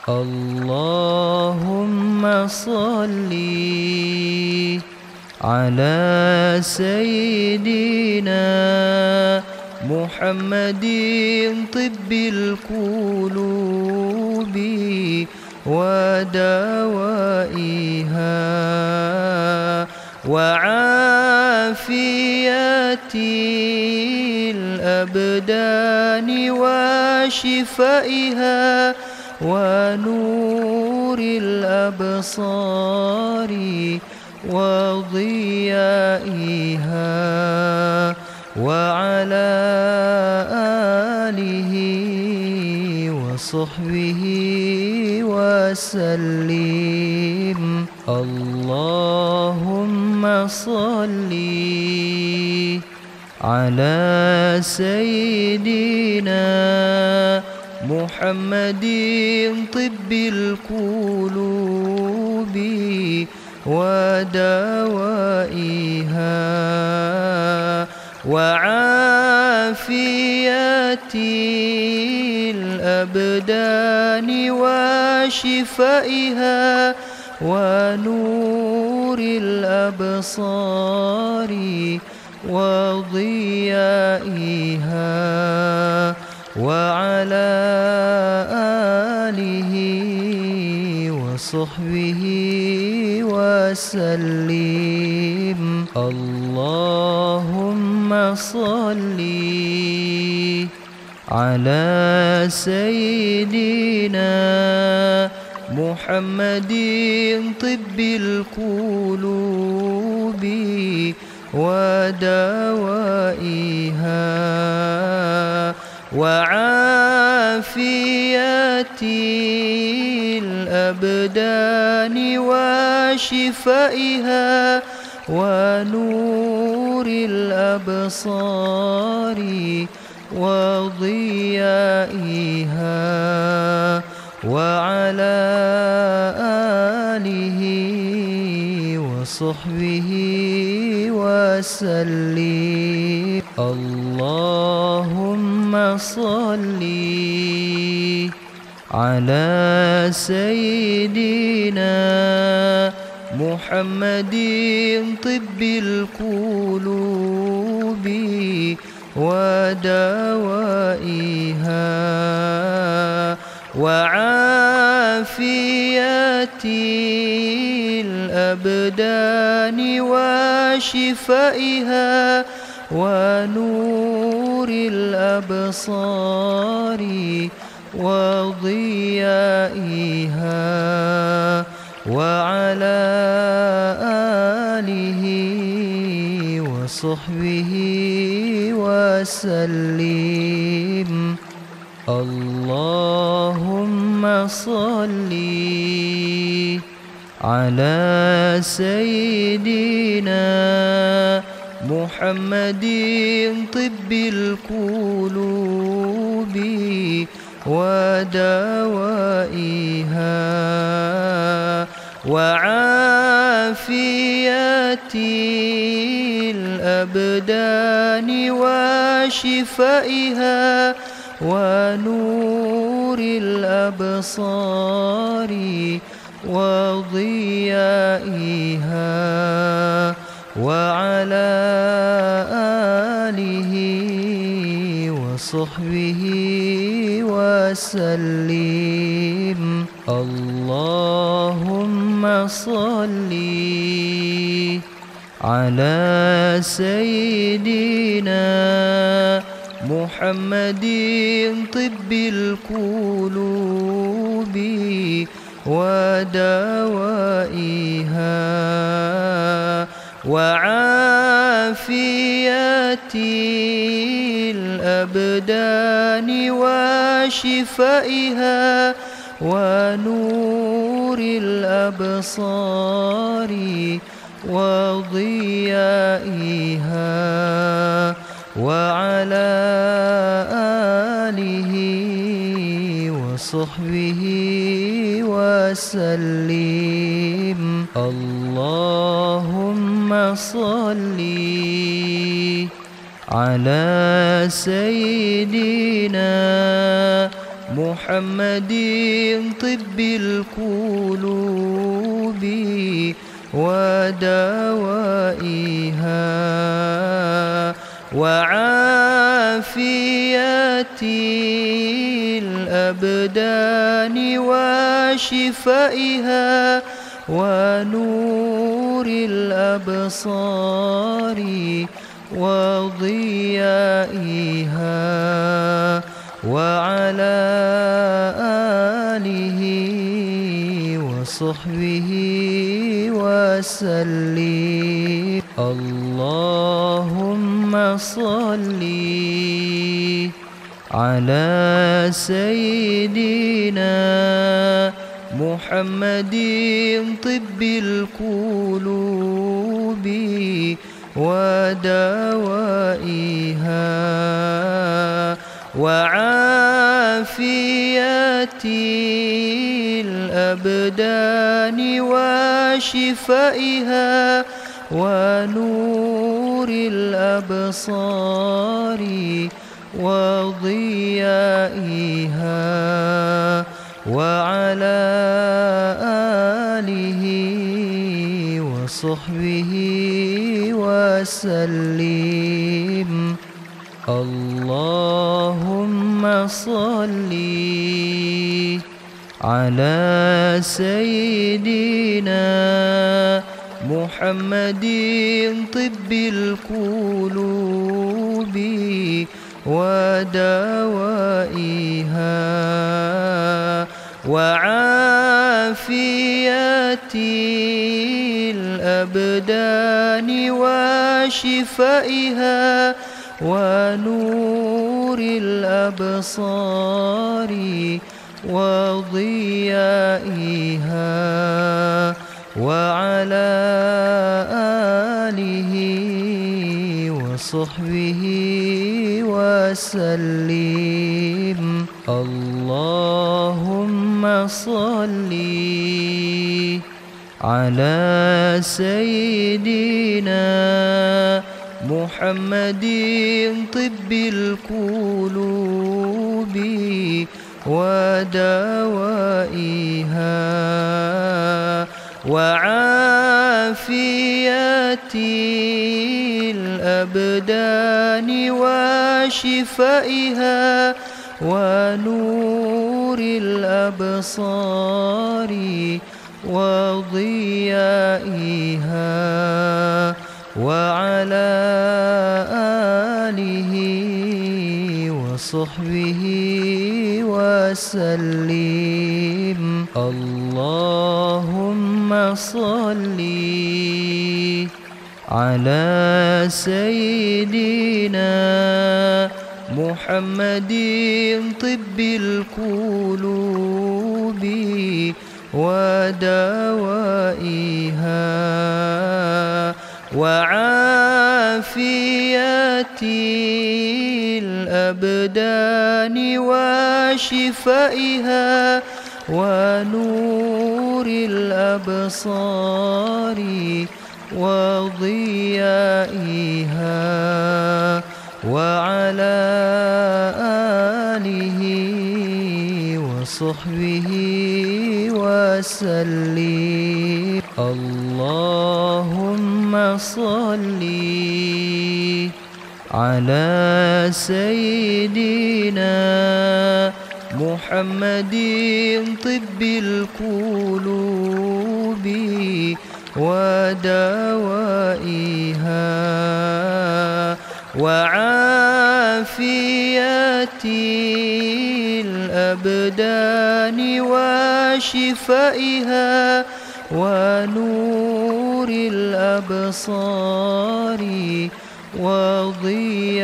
اللهم صل على سيدنا محمد طب القلوب ودوائها وعافية الأبدان وشفائها ونور الأبصار وضيائها وعلى آله وصحبه وسلم. اللهم صل على سيدنا محمد طب القلوب ودوائها وعافية الأبدان وشفائها ونور الأبصار وضيائها وعلى آله وصحبه وسلم. اللهم صل على سيدنا محمد طب القلوب ودوائها وعافية الأبدان وشفائها ونور الأبصار وضيائها وعلى آله وصحبه وسلم. اللهم صل على سيدنا محمد طب القلوب ودوائها وعافية الأبدان وشفائها ونور الأبصار وضيائها وعلى آله وصحبه وسلم. اللهم صل على سيدنا محمد طب القلوب ودوائها وعافية الأبدان وشفائها ونور الأبصار وضيائها وعلى آله وصحبه وسلم. اللهم صل على سيدنا محمد طب القلوب ودوائها وعافية الأبدان وشفائها ونور الأبصار وضيائها وعلى آله وصحبه وسلم. اللهم صل على سيدنا محمد طب القلوب ودوائها وعافية الأبدان وشفائها ونور الأبصار وضيائها وعلى آله وصحبه وسلم. اللهم صل على سيدنا محمد طب القلوب ودوائها وعافية الأبدان وشفائها ونور الأبصار وضيائها وعلى آله وصحبه وسلم. اللهم صل على سيدنا محمد طب القلوب ودوائها وعافية الأبدان وشفائها ونور الأبصار وضيائها وعلى آله وصحبه وسلم. اللهم صل على سيدنا محمد طب القلوب ودوائها وعافية الأبدان وشفائها ونور الأبصار وضيائها وعلى آله وصحبه وسلم. اللهم صل على سيدنا محمد طب القلوب ودوائها وعافية الأبدان وشفائها ونور الأبصار وضيائها وعلى آله وصحبه وسلم. اللهم صل على سيدنا محمد طب القلوب ودوائها وعافية الأبدان وشفائها ونور الأبصار وضيائها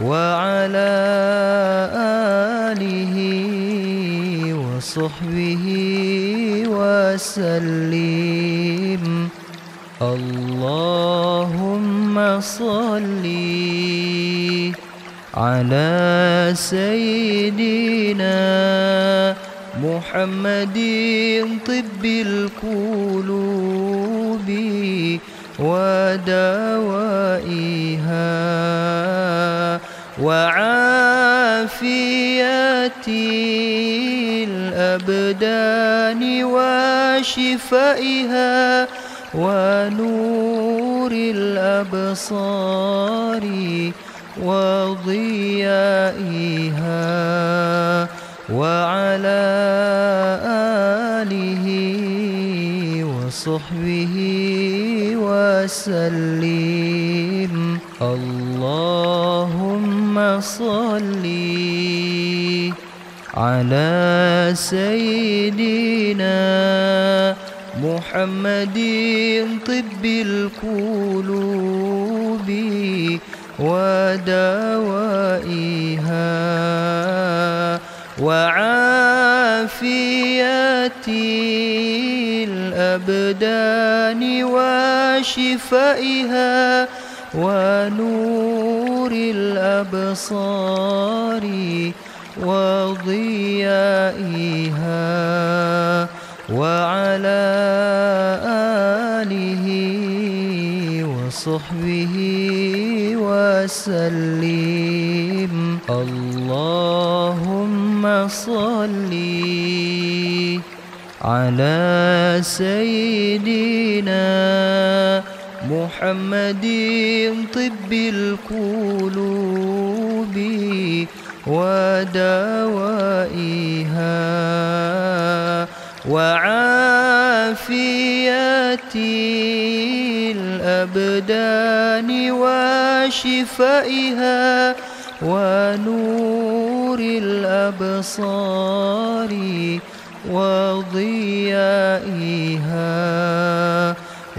وعلى آله وصحبه وسلم. اللهم صل على سيدنا محمد طب القلوب ودوائها وعافية الأبدان وشفائها ونور الأبصار وضيائها وعلى آله وصحبه وسلم. اللهم صل على سيدنا محمد طب القلوب ودوائها وعافية الأبدان وشفائها ونور الأبصار وضيائها وعلى آله وصحبه وسلم. اللهم صل على سيدنا محمد طب القلوب ودوائها وعافية الأبدان وشفائها ونور الأبصار وضيائها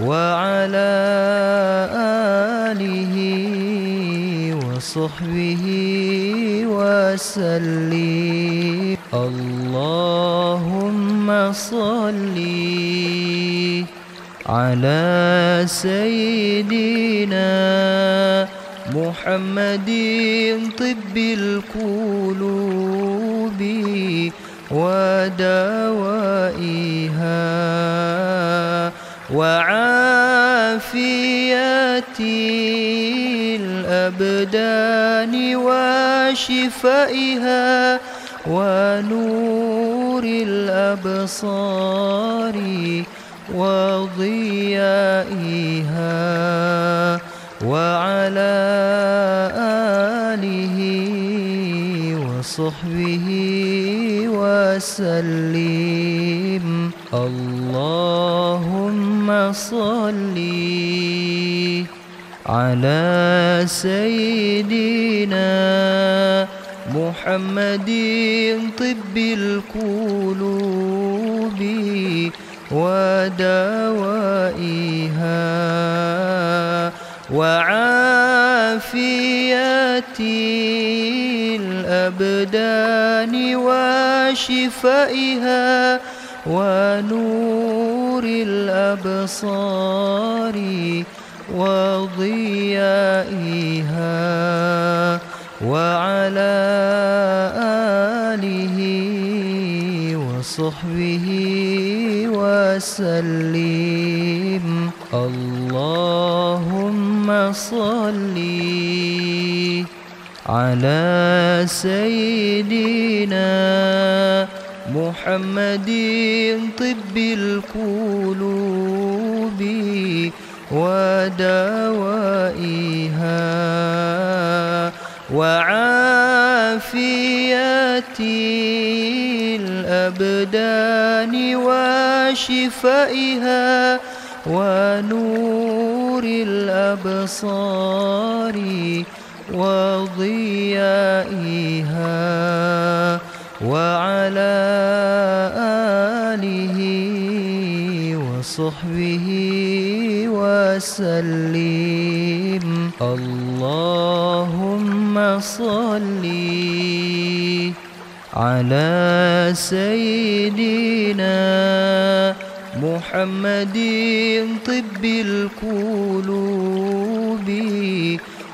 وعلى آله وصحبه وسلم. اللهم صل على سيدنا محمد طب القلوب ودوائها وعافية الأبدان وشفائها ونور الأبصار وضيائها وعلى آله وصحبه وسلم. اللهم صل على سيدنا محمد طب القلوب ودوائها وعافية الأبدان وشفائها ونور الأبصار وضيائها وعلى آله وصحبه وسلم. اللهم صل على سيدنا محمد طب القلوب ودوائها وعافية الأبدان وشفائها ونور الأبصار وضيائها وعلى آله وصحبه وسلم. اللهم صل على سيدنا محمد طب القلوب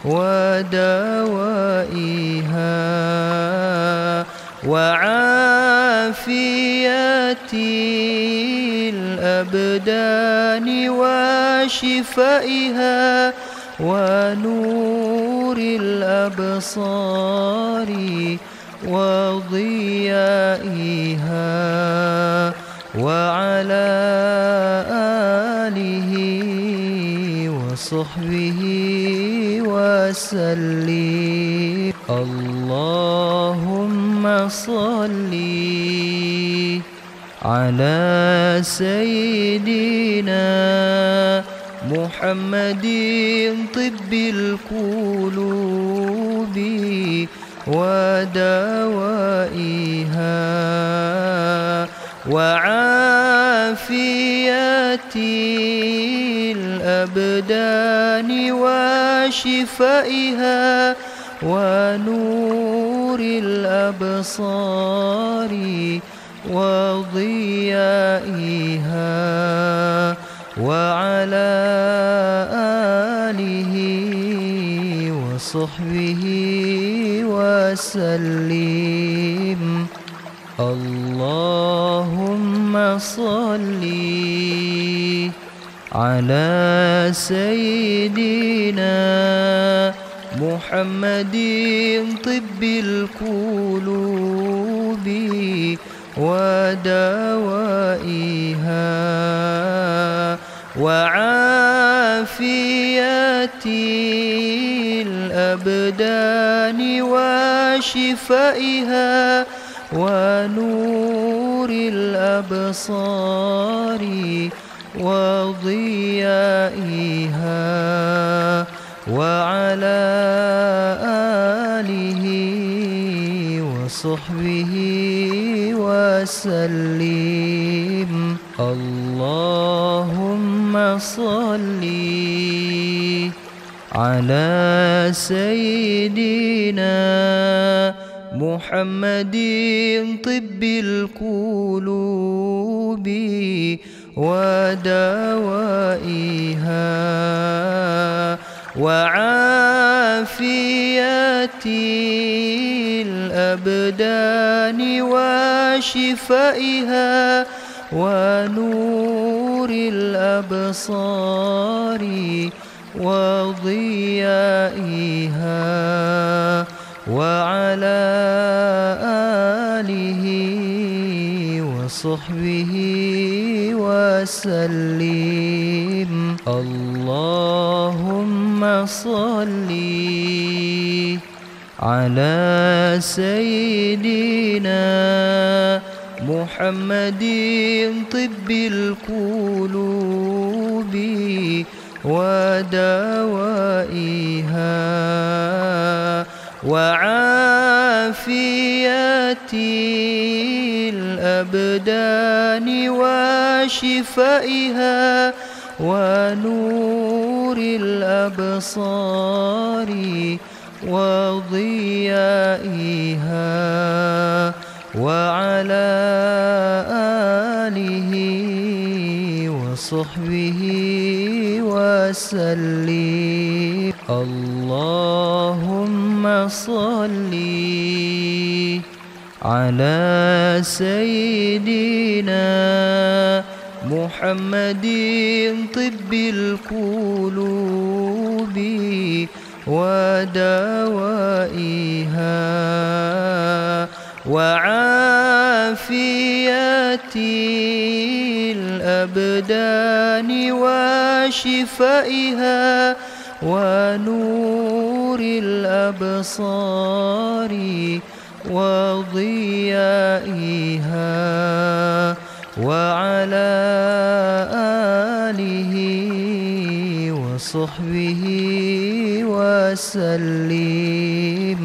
ودوائها وعافية الأبدان وشفائها ونور الأبصار وضيائها وعلى آله وصحبه وسلم. اللهم صل على سيدنا محمد طب القلوب ودوائها وعافية الأبدان وشفائها ونور الأبصار وضيائها وعلى آله وصحبه وسلم. اللهم صل على سيدنا محمد طب القلوب ودوائها وعافية الأبدان وشفائها ونور الأبصار وضيائها وعلى آله وصحبه وسلم. اللهم صل على سيدنا محمد طب القلوب ودوائها وعافية الأبدان وشفائها ونور الأبصار وضيائها وعلى آله وصحبه وسلم. اللهم صل على سيدنا محمد طب القلوب ودوائها وعافية الأبدان وشفائها ونور الأبصار وضيائها وعلى آله وصحبه وسلم. اللهم صل على سيدنا محمد طب القلوب ودوائها وعافية الأبدان وشفائها ونور الأبصار وضيائها وعلى آله وصحبه وسلم.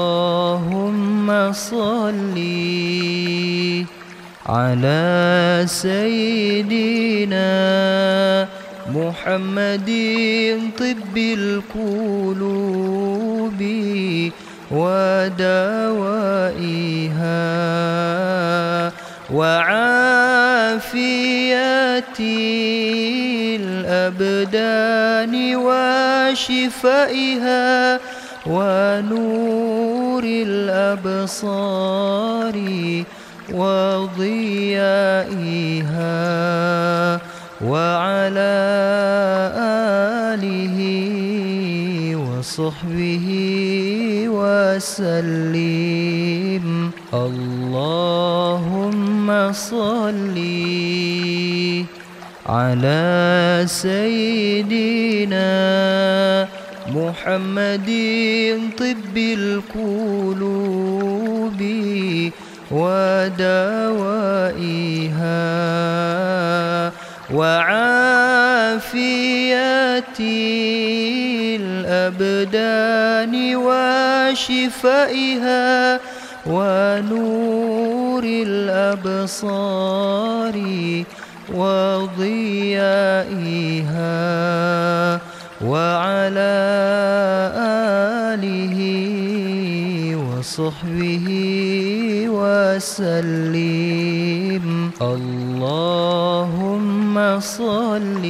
اللهم صل على سيدنا محمد طب القلوب ودوائها وعافية الأبدان وشفائها ونور الأبصار وضيائها وعلى آله وصحبه وسلم. اللهم صل على سيدنا محمد طب القلوب ودوائها وعافية الأبدان وشفائها ونور الأبصار وضيائها وعلى آله وصحبه وسلم. اللهم صل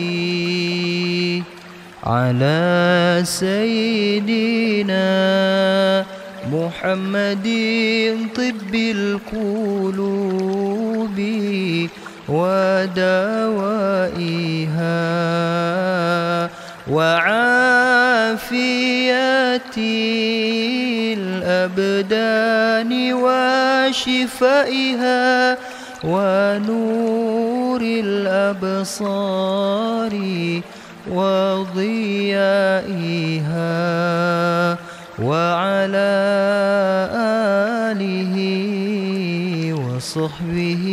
على سيدنا محمد طب القلوب ودوائها وعافية الأبدان وشفائها ونور الأبصار وضيائها وعلى آله وصحبه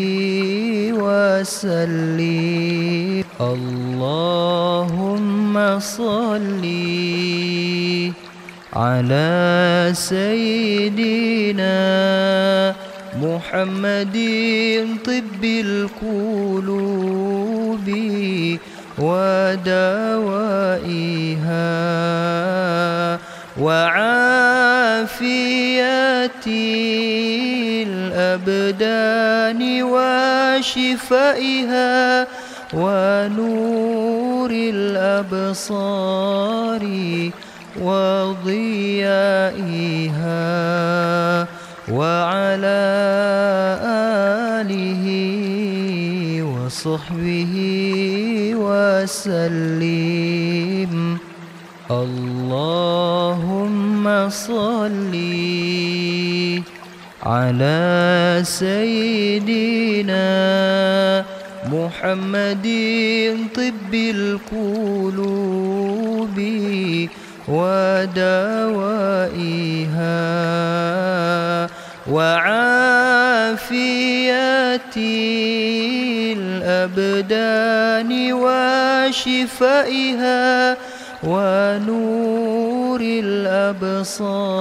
وسلم. اللهم صل على سيدنا محمد طب القلوب ودوائها وعافية الأبدان وشفائها ونور الأبصار وضيائها وعلى آله وصحبه وسلم. اللهم صل على سيدنا محمد طب القلوب ودوائها وعافية الأبدان وشفائها ونور الأبصار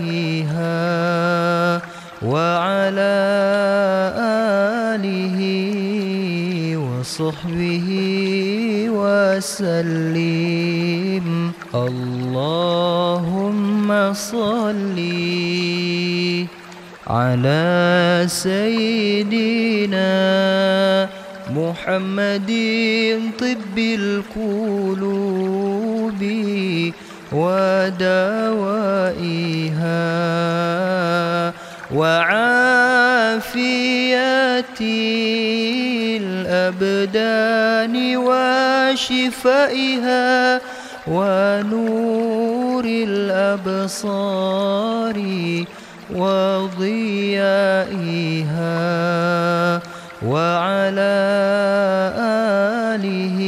وضيائها وعلى آله وصحبه وسلم. اللهم صل على سيدنا محمد طب القلوب ودوائها وعافية الأبدان وشفائها ونور الأبصار وضيائها وعلى آله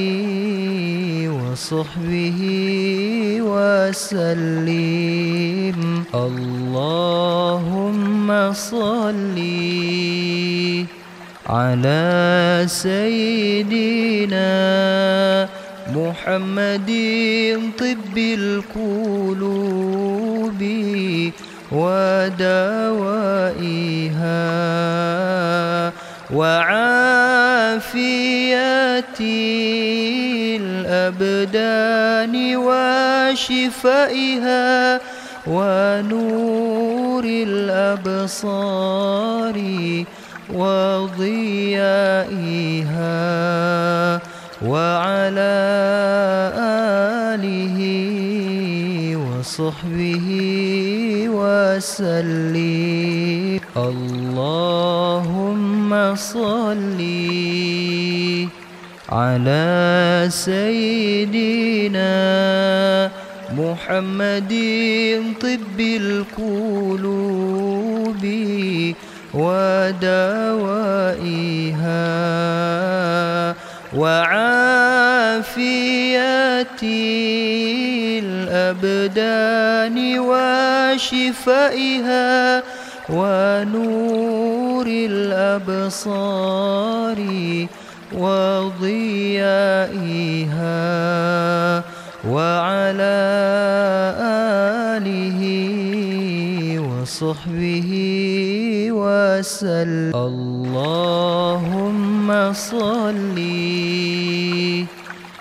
وصحبه وسلم. اللهم صل على سيدنا محمد طب القلوب ودوائها وعافية الأبدان وشفائها ونور الأبصار وضيائها وعلى آله وصحبه وسلم. اللهم صل على سيدنا محمد طب القلوب ودوائها وعافية الأبدان وشفائها ونور الأبصار وضيائها وعلى آله وصحبه وسلم. اللهم صل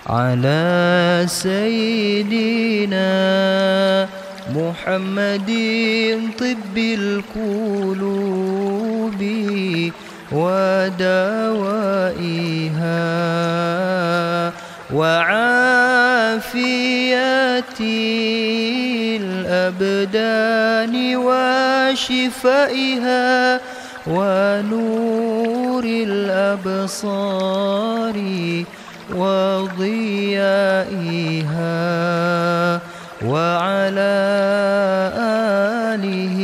على سيدنا محمد طب القلوب ودوائها وعافية الأبدان وشفائها ونور الأبصار وضيائها وعلى آله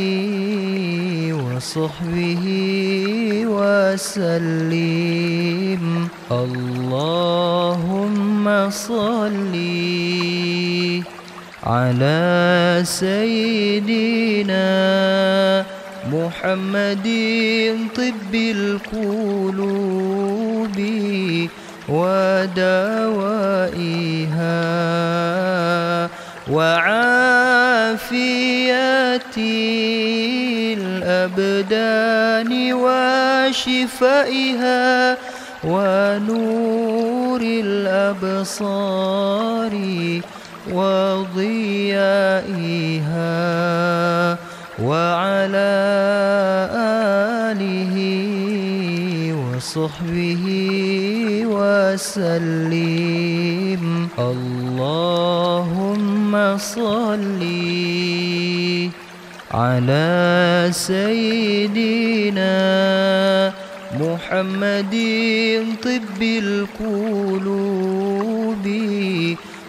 وصحبه وسلم. اللهم صل على سيدنا محمد طب القلوب ودوائها وعافية الأبدان وشفائها ونور الأبصار وضيائها وعلى آله وصحبه وسلم. اللهم صل على سيدنا محمد طب القلوب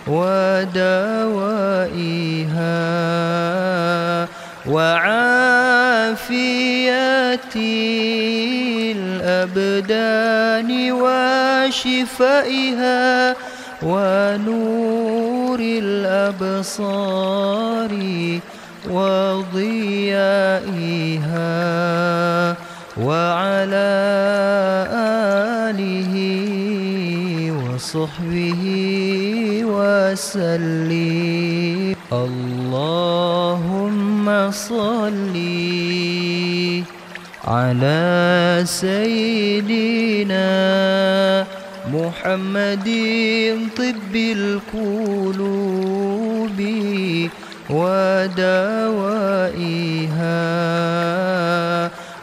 ودوائها وعافية الأبدان وشفائها ونور الأبصار وضيائها وعلى آله وصحبه وسلم. اللهم صل على سيدنا محمد طب القلوب ودوائها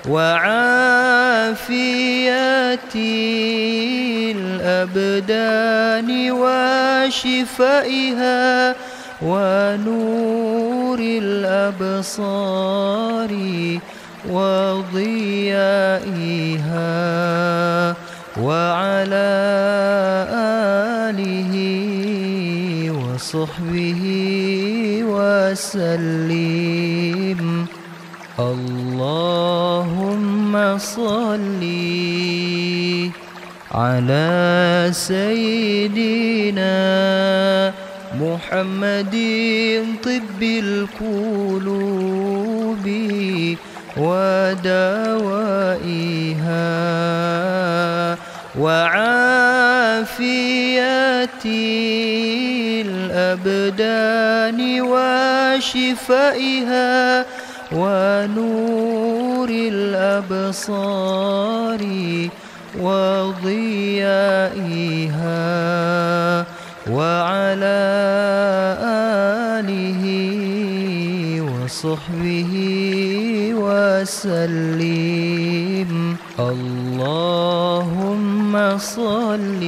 وعافية الأبدان وشفائها ونور الأبصار وضيائها وعلى آله وصحبه وسلم. اللهم صل على سيدنا محمد طب القلوب ودوائها وعافية الأبدان وشفائها ونور الأبصار وضيائها وعلى آله وصحبه وسلم. اللهم صل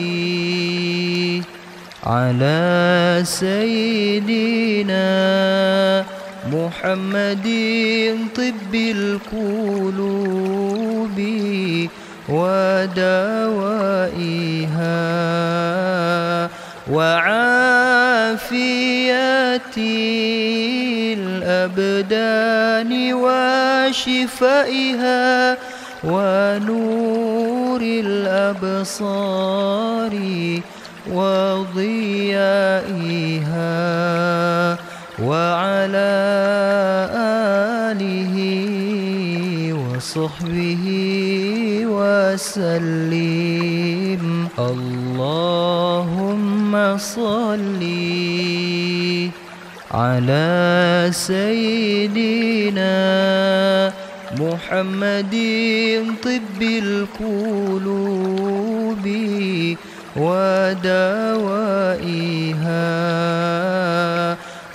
على سيدنا محمد طب القلوب ودوائها وعافية الأبدان وشفائها ونور الأبصار وضيائها وعلى آله وصحبه وسلم. اللهم صل على سيدنا محمد طب القلوب ودوائها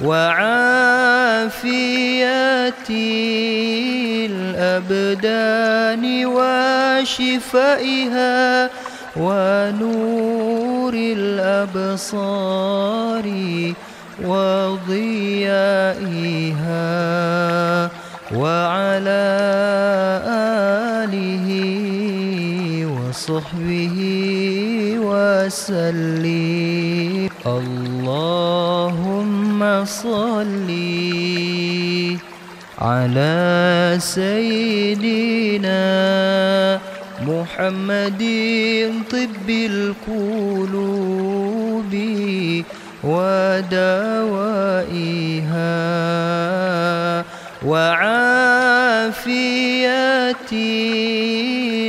وعافية الأبدان وشفائها ونور الأبصار وضيائها وعلى آله وصحبه وسلم. اللهم صل على سيدنا محمد طب القلوب ودوائها وعافية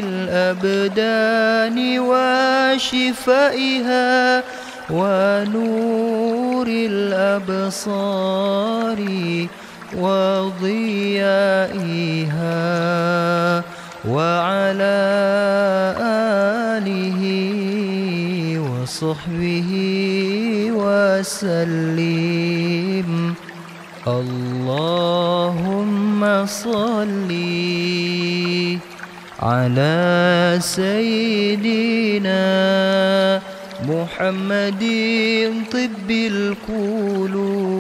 الأبدان وشفائها ونور الأبصار وضيائها وعلى آله وصحبه وسلم. اللهم صل على سيدنا محمد طب القلوب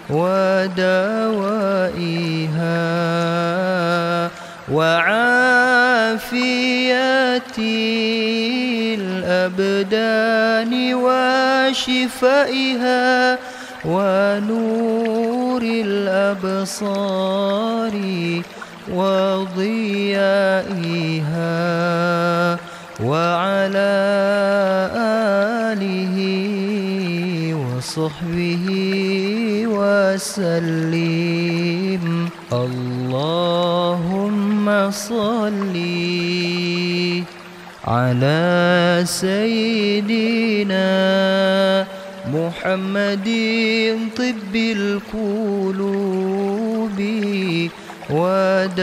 ودوائها وعافية الأبدان وشفائها ونور الأبصار وضيائها وعلى آله وصحبه وسلم. اللهم صل على سيدنا محمد طب القلوب ودوائها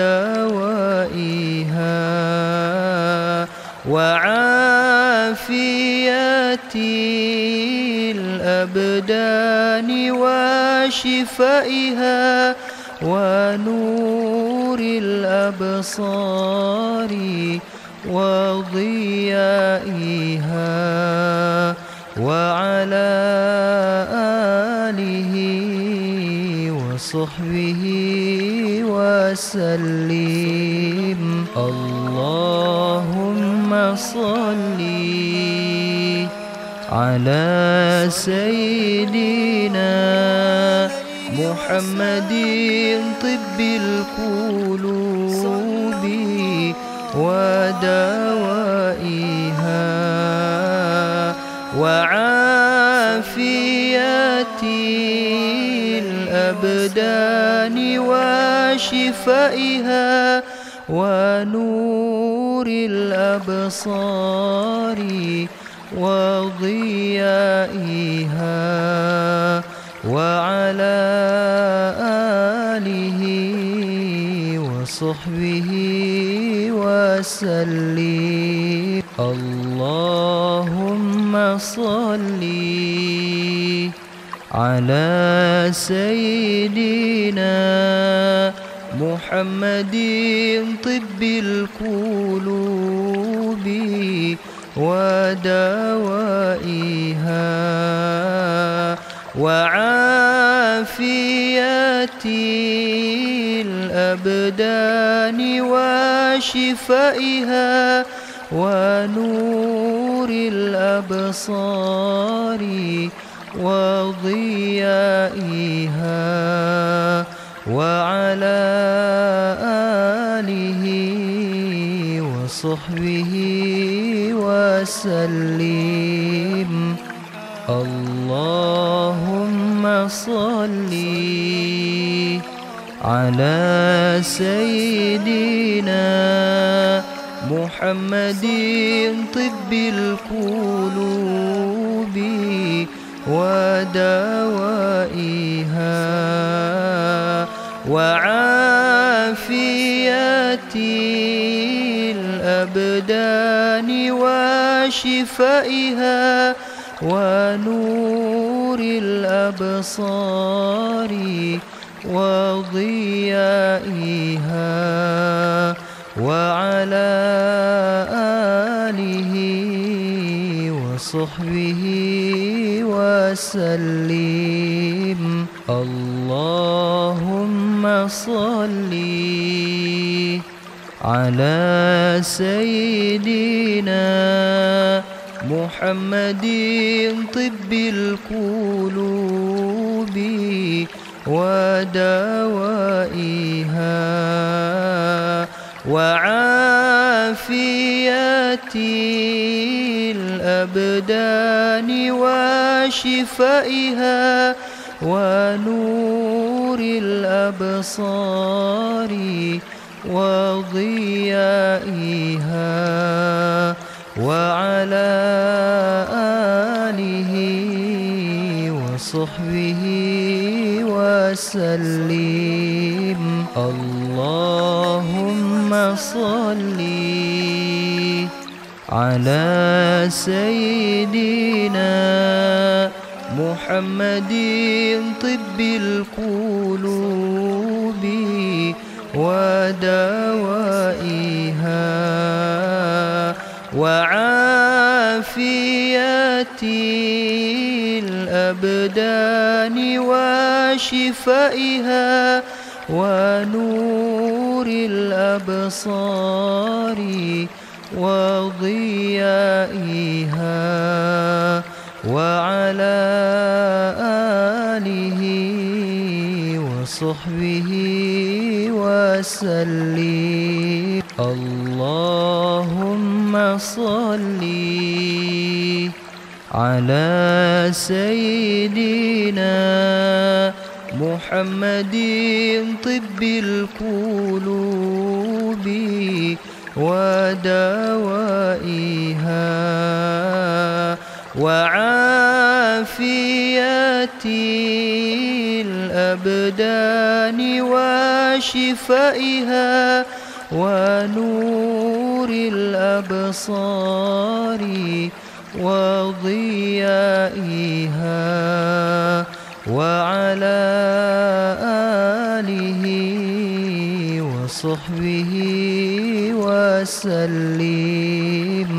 وعافية الأبدان وشفائها ونور الأبصار وضيائها وعلى آله وصحبه وسلم. اللهم صل على سيدنا محمد طب القلوب ودوائها وعافية الأبدان وشفائها ونور الأبصار وضيائها وعلى آله وصحبه وسلم. اللهم صل على سيدنا محمد طب القلوب ودوائها وعافية الأبدان وشفائها ونور الأبصار وضيائها وعلى آله وصحبه وسلم. اللهم صل على سيدنا محمد طب القلوب ودوائها وعافية الأبدان وشفائها ونور الأبصار وضيائها وعلى آله وصحبه وسلم. اللهم صل على سيدنا محمد طب القلوب ودوائها وعافية الأبدان وشفائها ونور الأبصار وضيائها وعلى آله وصحبه وسلم. اللهم صل على سيدنا محمد طب القلوب ودوائها وعافية الأبدان وشفائها ونور الأبصار وضيائها وعلى آله وصحبه وسلم. اللهم صل على سيدنا محمد طب القلوب ودوائها وعافية الأبدان وشفائها ونور الأبصار وضيائها وعلى آله وصحبه وسلم.